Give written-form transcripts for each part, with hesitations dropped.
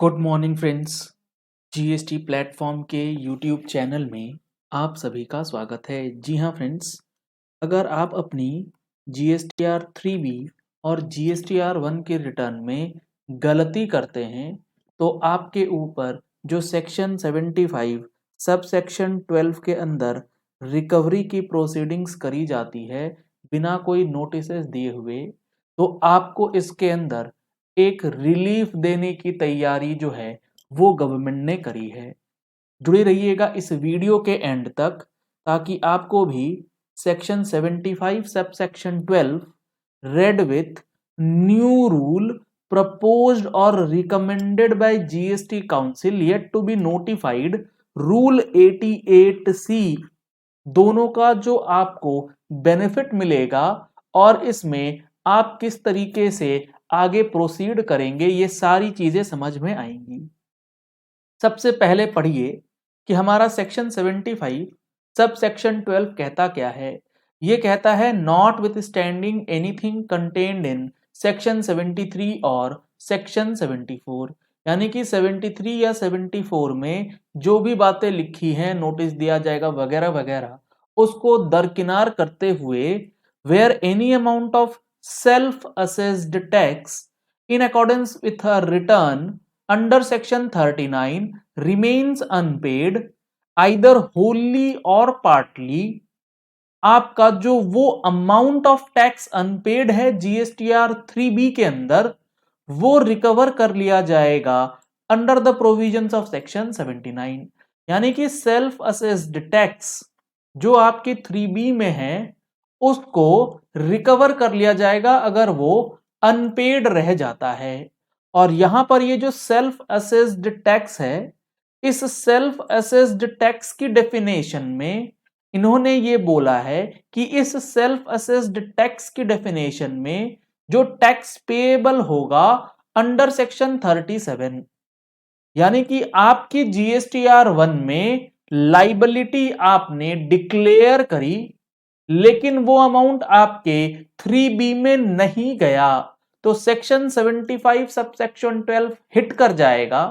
Good morning friends. GST platform के YouTube channel में आप सभी का स्वागत है। जी हाँ फ्रेंड्स, अगर आप अपनी जीएसटीआर 3B और जीएसटीआर 1 के रिटर्न में गलती करते हैं तो आपके ऊपर जो सेक्शन 75 सब सेक्शन 12 के अंदर रिकवरी की प्रोसीडिंग्स करी जाती है बिना कोई नोटिसेस दिए हुए, तो आपको इसके अंदर एक रिलीफ देने की तैयारी जो है वो गवर्नमेंट ने करी है। जुड़े रहिएगा इस वीडियो के एंड तक ताकि आपको भी section 75 sub section 12 read with new rule proposed और recommended by GST council yet to be notified rule 88C दोनों का जो आपको बेनिफिट मिलेगा और इसमें आप किस तरीके से आगे प्रोसीड करेंगे ये सारी चीजें समझ में आएंगी। सबसे पहले पढ़िए कि हमारा सेक्शन 75 सब सेक्शन 12 कहता क्या है। ये कहता है not with standing anything contained in section 73 और सेक्शन 74, यानी कि 73 या 74 में जो भी बातें लिखी हैं, नोटिस दिया जाएगा वगैरह वगैरह, उसको दरकिनार करते हुए where any amount of self assessed tax in accordance with a return under section 39 remains unpaid either wholly or partly, आपका जो वो अमाउंट ऑफ टैक्स अनपेड है जीएसटीआर 3B के अंदर वो रिकवर कर लिया जाएगा under the provisions of section 79। यानी कि सेल्फ असेस्ड टैक्स जो आपके 3B में है उसको रिकवर कर लिया जाएगा अगर वो अनपेड रह जाता है। और यहां पर ये जो सेल्फ असेस्ड टैक्स है, इस सेल्फ असेस्ड टैक्स की डेफिनेशन में इन्होंने ये बोला है कि इस सेल्फ असेस्ड टैक्स की डेफिनेशन में जो टैक्स पेएबल होगा अंडर सेक्शन 37, यानी कि आपकी जीएसटीआर 1 में लाइबिलिटी आपने डिक्लेयर करी लेकिन वो अमाउंट आपके 3B में नहीं गया तो सेक्शन 75 सब सेक्शन 12 हिट कर जाएगा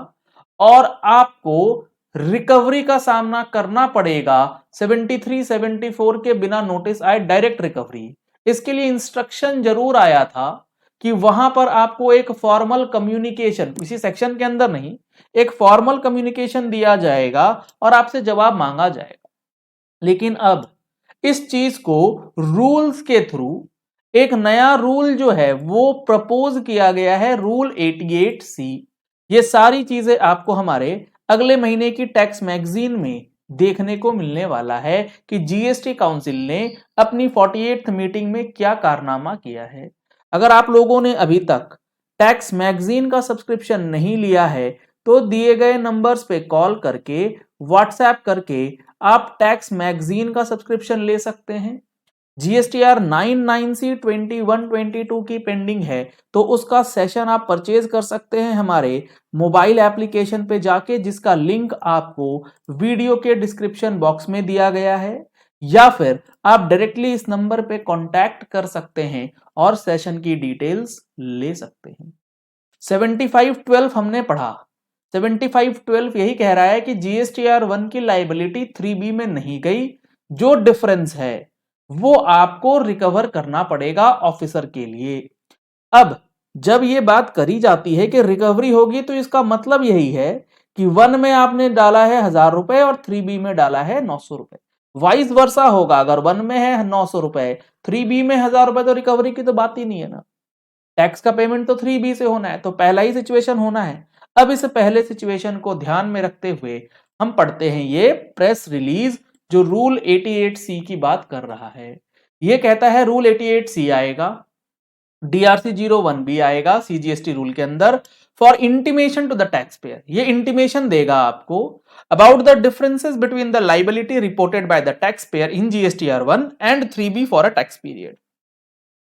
और आपको रिकवरी का सामना करना पड़ेगा 73 74 के बिना नोटिस आए डायरेक्ट रिकवरी। इसके लिए इंस्ट्रक्शन जरूर आया था कि वहां पर आपको एक फॉर्मल कम्युनिकेशन, इसी सेक्शन के अंदर नहीं, एक फॉर्मल कम्युनिकेशन दिया जाएगा और आपसे जवाब मांगा जाएगा। लेकिन अब इस चीज को रूल्स के थ्रू एक नया रूल जो है वो प्रपोज किया गया है, रूल 88C। ये सारी चीजें आपको हमारे अगले महीने की टैक्स मैगजीन में देखने को मिलने वाला है कि जीएसटी काउंसिल ने अपनी 48th मीटिंग में क्या कारनामा किया है। अगर आप लोगों ने अभी तक टैक्स मैगजीन का सब्सक्रिप्शन नहीं लिया है तो दिए गए नंबर्स पे कॉल करके, व्हाट्सएप करके आप टैक्स मैगजीन का सब्सक्रिप्शन ले सकते हैं। जीएसटीआर 99C 2122 की पेंडिंग है तो उसका सेशन आप परचेज कर सकते हैं हमारे मोबाइल एप्लीकेशन पे जाके, जिसका लिंक आपको वीडियो के डिस्क्रिप्शन बॉक्स में दिया गया है, या फिर आप डायरेक्टली इस नंबर पे कांटेक्ट कर सकते हैं और सेशन की डिटेल्स ले सकते हैं। 7512 हमने पढ़ा। 7512 यही कह रहा है कि जीएसटीआर 1 की लाइबिलिटी 3B में नहीं गई, जो डिफरेंस है वो आपको रिकवर करना पड़ेगा ऑफिसर के लिए। अब जब ये बात करी जाती है कि रिकवरी होगी तो इसका मतलब यही है कि 1 में आपने डाला है 1000 रुपए और 3B में डाला है 900 रुपए, वाइस वर्सा होगा। अगर 1 में है 900 रुपए, 3B में 1000 रुपए, तो रिकवरी की तो बात ही नहीं है ना। टैक्स का पेमेंट तो 3B से होना है, तो पहला ही सिचुएशन होना है। अब इस पहले सिचुएशन को ध्यान में रखते हुए हम पढ़ते हैं ये प्रेस रिलीज जो रूल 88C की बात कर रहा है। ये कहता है रूल 88C आएगा, DRC 01 भी आएगा सीजीएसटी रूल के अंदर, for intimation to the tax payer. ये इंटीमेशन देगा आपको about the differences between the liability reported by the tax payer in GSTR 1 and 3B for a tax period.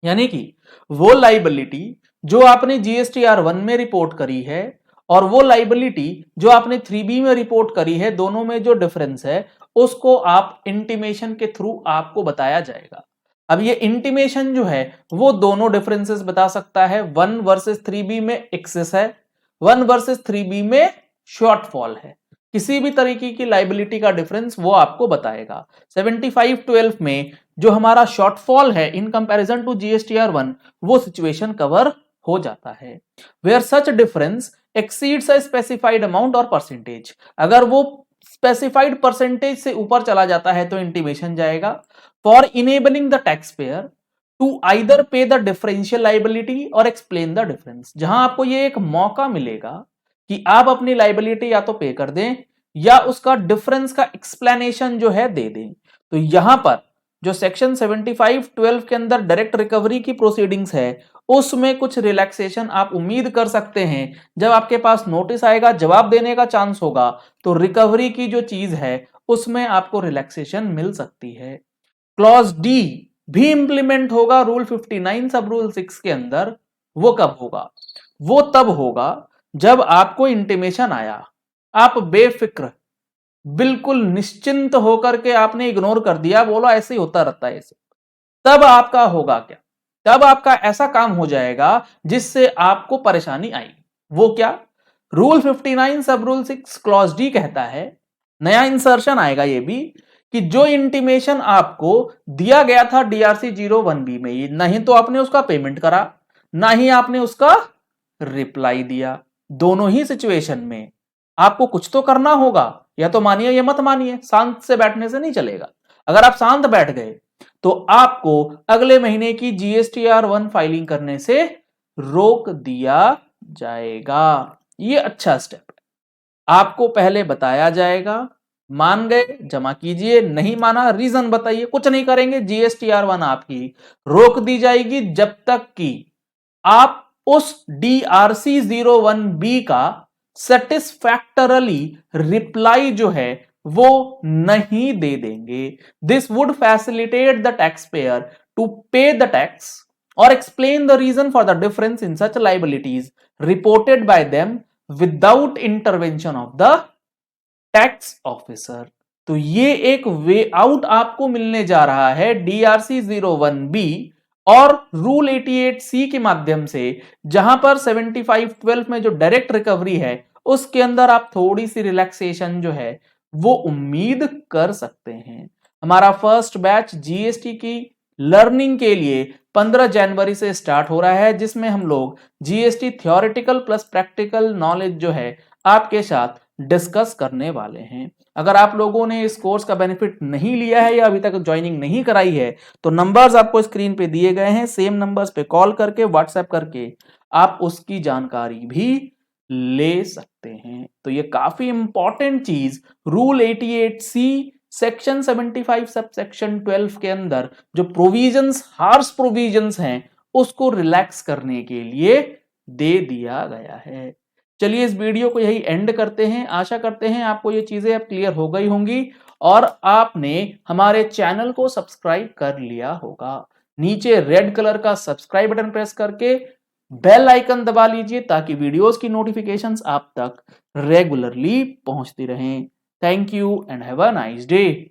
यानी कि वो लाइबिलिटी जो आपने जीएसटीआर 1 में रिपोर्ट करी है और वो लाइबिलिटी जो आपने 3B में रिपोर्ट करी है, दोनों में जो डिफरेंस है उसको आप इंटीमेशन के थ्रू आपको बताया जाएगा। अब ये इंटीमेशन जो है वो दोनों डिफरेंसेस बता सकता है। 1 वर्सेस 3B में एक्सेस है, 1 वर्सेस 3B में शॉर्टफॉल है। किसी भी तरीके की लाइबिलिटी का डिफरेंस वो आपको बताएगा। 7512 में जो हमारा शॉर्टफॉल है इन कंपैरिजन टू जीएसटीआर 1 वो सिचुएशन कवर हो जाता है। Where such difference exceeds a specified amount और परसेंटेज, अगर वो स्पेसिफाइड परसेंटेज से ऊपर चला जाता है तो इंटीमेशन जाएगा। For enabling the tax payer to either pay the differential liability और एक्सप्लेन द डिफरेंस, जहां आपको ये एक मौका मिलेगा कि आप अपनी लाइबिलिटी या तो पे कर दें या उसका डिफरेंस का एक्सप्लेनेशन जो है दे दें। तो यहां पर जो सेक्शन 7512 के अंदर डायरेक्ट रिकवरी की प्रोसीडिंग्स है उसमें कुछ रिलैक्सेशन आप उम्मीद कर सकते हैं। जब आपके पास नोटिस आएगा, जवाब देने का चांस होगा, तो रिकवरी की जो चीज है उसमें आपको रिलैक्सेशन मिल सकती है। क्लॉज डी भी इंप्लीमेंट होगा रूल 59 सब रूल 6 के अंदर। वो कब होगा? वो तब होगा जब आपको इंटीमेशन आया, आप बेफिक्र बिल्कुल निश्चिंत होकर के आपने इग्नोर कर दिया, बोला ऐसे ही होता रहता है ऐसे, तब आपका होगा क्या? तब आपका ऐसा काम हो जाएगा जिससे आपको परेशानी आएगी। वो क्या? रूल 59 सब रूल 6 क्लॉज डी कहता है, नया इंसर्शन आएगा ये भी, कि जो इंटीमेशन आपको दिया गया था डीआरसी 01B में, नहीं तो आपने उसका पेमेंट करा, ना ही आपने उसका रिप्लाई दिया, दोनों ही सिचुएशन में आपको कुछ तो करना होगा। या तो मानिए या मत मानिए, शांत से बैठने से नहीं चलेगा। अगर आप शांत बैठ गए तो आपको अगले महीने की जीएसटीआर 1 फाइलिंग करने से रोक दिया जाएगा। ये अच्छा स्टेप है। आपको पहले बताया जाएगा, मान गए जमा कीजिए, नहीं माना रीजन बताइए, कुछ नहीं करेंगे, जीएसटीआर 1 आपकी रोक दी जाएगी जब तक कि आप उस DRC 01B का सेटिस्फैक्टरली रिप्लाई जो है वो नहीं दे देंगे। This would facilitate the tax payer to pay the tax और explain the reason for the difference in such liabilities reported by them without intervention of the tax officer. तो ये एक वे आउट आपको मिलने जा रहा है DRC 01B और रूल 88C के माध्यम से, जहां पर 7512 में जो डायरेक्ट रिकवरी है उसके अंदर आप थोड़ी सी रिलैक्सेशन जो है वो उम्मीद कर सकते हैं। हमारा फर्स्ट बैच जीएसटी की लर्निंग के लिए 15 जनवरी से स्टार्ट हो रहा है, जिसमें हम लोग GST theoretical plus practical knowledge जो है आपके साथ डिस्कस करने वाले हैं। अगर आप लोगों ने इस कोर्स का बेनिफिट नहीं लिया है या अभी तक ज्वाइनिंग नहीं कराई है तो नंबर्स आपको स्क्रीन पे दिए गए हैं, सेम नंबर्स पे कॉल करके व्हाट्सएप करके आप उसकी जानकारी भी ले सकते हैं। तो ये काफी इंपॉर्टेंट चीज rule 88C section 75 sub section 12 के अंदर जो प्रोविजंस, हार्श प्रोविजंस हैं उसको रिलैक्स करने के लिए दे दिया गया है। चलिए इस वीडियो को यही एंड करते हैं। आशा करते हैं आपको ये चीजें अब क्लियर हो गई होंगी और आपने हमारे चैनल को सब्सक्राइब कर लिया होगा। नीचे रेड कलर का सब्सक्राइब बटन प्रेस करके बेल आइकन दबा लीजिए ताकि वीडियोस की नोटिफिकेशंस आप तक रेगुलरली पहुंचती रहें। Thank you and have a nice day.